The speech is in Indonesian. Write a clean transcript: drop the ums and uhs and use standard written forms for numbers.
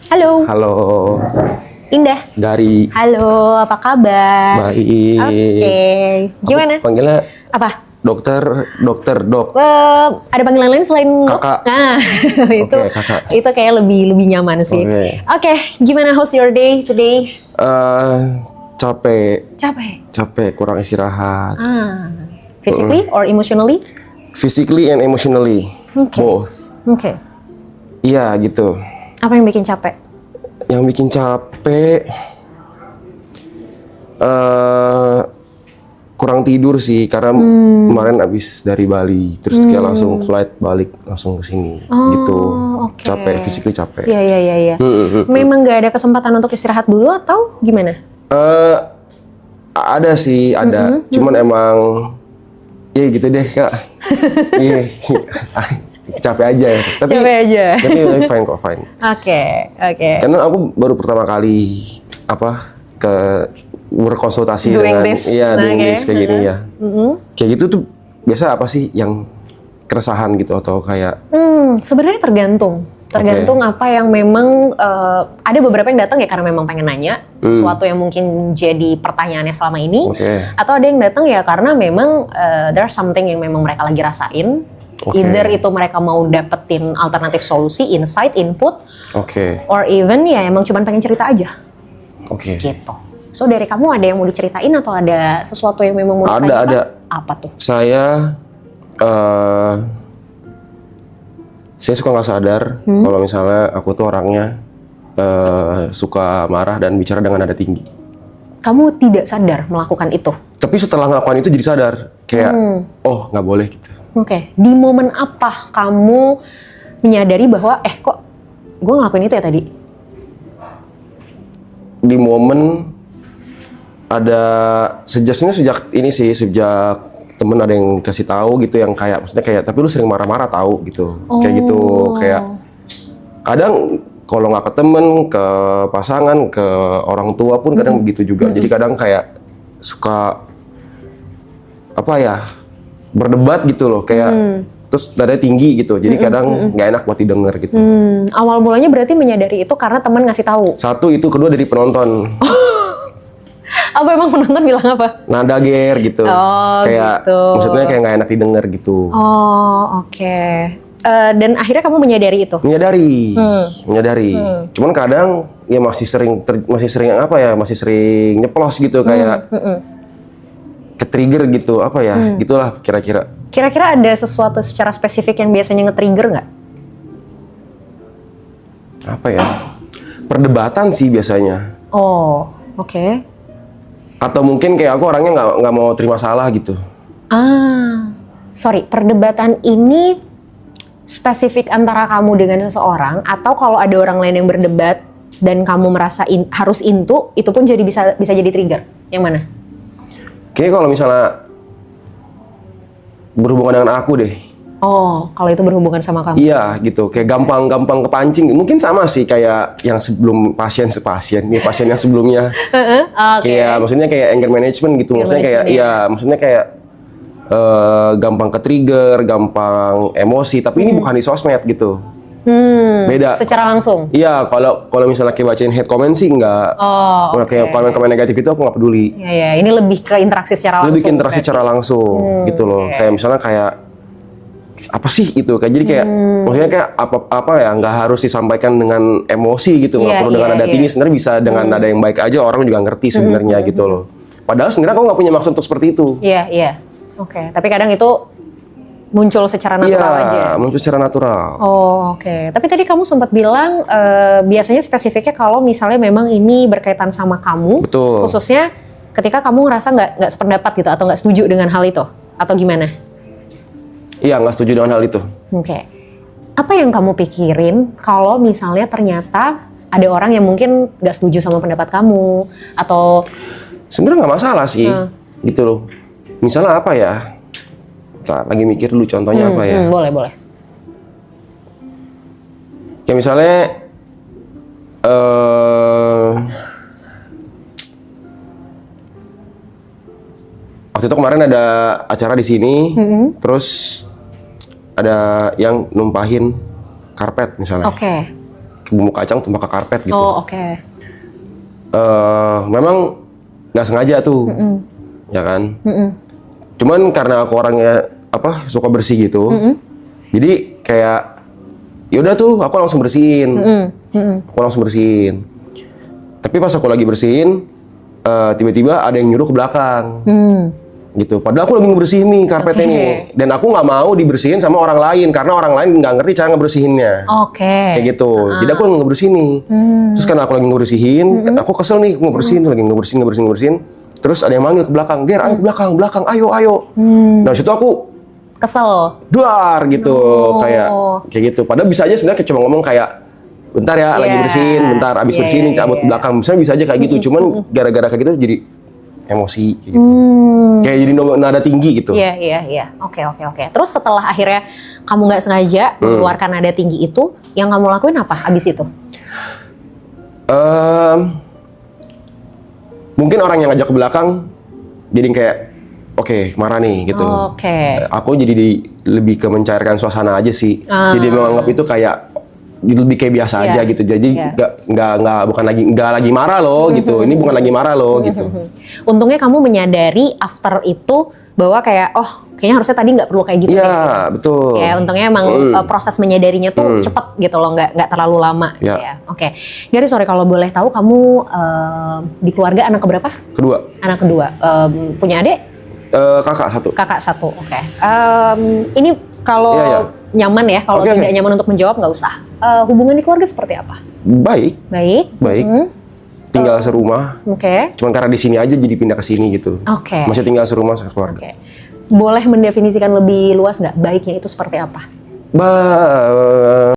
Halo, Halo, Indah. dari Halo, apa kabar? baik. Oke, gimana? Aku panggilnya Apa? dokter, dok. Ada panggilan lain selain dok? Kakak. Nah, itu Oke, kakak. itu kayak lebih nyaman sih. Oke. Oke, gimana how's your day today? Eh, capek, Capek. kurang istirahat. Physically or emotionally? Physically and emotionally, Oke. both. Oke. Iya gitu. Apa yang bikin capek? Yang bikin capek, kurang tidur sih, karena kemarin abis dari Bali, terus kayak langsung flight balik langsung ke sini, gitu. Oke. Capek, physically capek. Iya. Memang nggak ada kesempatan untuk istirahat dulu atau gimana? Ada sih, ada. Cuman emang, ya gitu deh kak. Iya, capek aja ya. Capek aja. Tapi fine kok, fine. Oke. Karena aku baru pertama kali berkonsultasi Doing dengan, this. doing Oke. this kayak gini ya. Kayak gitu tuh biasa apa sih yang keresahan gitu atau kayak Sebenarnya tergantung apa yang memang ada beberapa yang datang ya karena memang pengen nanya sesuatu yang mungkin jadi pertanyaannya selama ini, Oke. atau ada yang datang ya karena memang there's something yang memang mereka lagi rasain. Oke. Either itu mereka mau dapetin alternatif solusi, insight, input, Oke. or even ya emang cuman pengen cerita aja Oke. gitu. So dari kamu ada yang mau diceritain atau ada sesuatu yang memang mau ditanyakan? Ada. Apa tuh? Saya suka nggak sadar kalau misalnya aku tuh orangnya suka marah dan bicara dengan nada tinggi. Kamu tidak sadar melakukan itu? Tapi setelah ngelakuin itu jadi sadar, kayak oh nggak boleh gitu. Oke, di momen apa kamu menyadari bahwa kok gue ngelakuin itu ya tadi? Di momen ada sejak temen ada yang kasih tahu gitu, yang kayak maksudnya kayak tapi lu sering marah-marah tahu gitu, kayak gitu, kayak kadang kalau nggak ke temen, ke pasangan, ke orang tua pun kadang begitu juga. Jadi kadang kayak suka berdebat gitu loh, kayak terus nadanya tinggi gitu, jadi kadang nggak enak buat didengar gitu. Awal mulanya berarti menyadari itu karena teman ngasih tahu. Satu itu, kedua dari penonton. Apa emang penonton bilang apa? Nada ger gitu, kayak gitu. maksudnya kayak nggak enak didengar gitu. Oh, oke. Dan akhirnya kamu menyadari itu? Menyadari. Cuman kadang ya masih sering nyeplos gitu, kayak ke-trigger gitu, gitulah kira-kira. Kira-kira ada sesuatu secara spesifik yang biasanya nge-trigger nggak? Perdebatan sih biasanya. Oh, oke. Atau mungkin kayak aku orangnya nggak mau terima salah gitu. Sorry, perdebatan ini spesifik antara kamu dengan seseorang, atau kalau ada orang lain yang berdebat dan kamu merasa harus into, itu pun jadi bisa jadi trigger? Yang mana? Kayaknya kalau misalnya berhubungan dengan aku deh. Oh, kalau itu berhubungan sama kamu? Iya gitu, kayak gampang kepancing. Mungkin sama sih kayak yang sebelum pasien yang sebelumnya. Kayak maksudnya kayak anger management gitu. Maksudnya kayak gampang ke-trigger, gampang emosi. Tapi ini bukan di sosmed gitu. Beda. Secara langsung? Iya, kalau misalnya kayak bacain hate comment sih enggak. Kayak komen-komen negatif itu aku nggak peduli. Iya, ini lebih ke interaksi secara langsung. Lebih ke interaksi secara langsung gitu loh. Kayak misalnya kayak apa sih itu, kayak jadi kayak maksudnya kayak nggak harus disampaikan dengan emosi gitu, nggak perlu dengan nada tinggi, sebenarnya bisa dengan nada yang baik aja, orang juga ngerti sebenarnya gitu loh. Padahal sebenarnya aku nggak punya maksud untuk seperti itu. Iya. Oke. Tapi kadang itu muncul secara natural aja. Iya, muncul secara natural. Oh, oke. Tapi tadi kamu sempat bilang biasanya spesifiknya kalau misalnya memang ini berkaitan sama kamu. Betul. Khususnya ketika kamu ngerasa nggak sependapat gitu atau nggak setuju dengan hal itu, atau gimana? Iya, nggak setuju dengan hal itu. Oke. Apa yang kamu pikirin kalau misalnya ternyata ada orang yang mungkin nggak setuju sama pendapat kamu, atau? Sebenarnya nggak masalah sih, gitu loh. Misalnya apa ya? Lagi mikir dulu contohnya apa ya? Boleh. Kayak misalnya waktu itu kemarin ada acara di sini, terus ada yang numpahin karpet misalnya. Oke. bumbu kacang tumpah ke karpet gitu. Oh, oke. Memang nggak sengaja tuh, ya kan. Cuman karena aku orangnya suka bersih gitu, jadi kayak yaudah tuh aku langsung bersihin, Tapi pas aku lagi bersihin, tiba-tiba ada yang nyuruh ke belakang, gitu. Padahal aku lagi ngebersihin nih karpetnya nih, dan aku nggak mau dibersihin sama orang lain karena orang lain nggak ngerti cara ngebersihinnya. Kayak gitu. Jadi aku lagi ngebersihin nih. Terus karena aku lagi ngebersihin, aku kesel nih ngebersihin, lagi ngebersihin. Terus ada yang manggil ke belakang, "Ger, ayo ke belakang, ayo." Nah, situ aku Kesel. duar gitu, kayak gitu. Padahal bisa aja sebenarnya cuma ngomong kayak, "Bentar ya, lagi bersihin, bentar abis bersihin cabut ke belakang." Misalnya bisa aja kayak gitu. Cuman gara-gara kayak gitu jadi emosi kayak gitu. Kayak jadi nada tinggi gitu. Iya. Oke. Terus setelah akhirnya kamu nggak sengaja mengeluarkan nada tinggi itu, yang kamu lakuin apa abis itu? Mungkin orang yang ngajak ke belakang jadi kayak oke, marah nih gitu. Aku jadi lebih ke mencairkan suasana aja sih. Jadi menganggap itu kayak lebih kayak biasa aja gitu. Jadi nggak lagi marah loh gitu. Ini bukan lagi marah loh gitu. Untungnya kamu menyadari after itu bahwa kayak kayaknya harusnya tadi nggak perlu kayak gitu. Iya, betul. Ya untungnya emang proses menyadarinya tuh cepet gitu loh, nggak terlalu lama. Gitu ya. Oke. Gary, sorry kalau boleh tahu kamu di keluarga anak keberapa? Kedua. Anak kedua. Punya adik? Kakak satu. Kakak satu. Oke. Ini kalau nyaman ya, kalau tidak nyaman untuk menjawab nggak usah. Hubungan di keluarga seperti apa? Baik. Tinggal serumah. Cuman karena di sini aja jadi pindah ke sini gitu. Masih tinggal serumah sama keluarga. Boleh mendefinisikan lebih luas nggak baiknya itu seperti apa?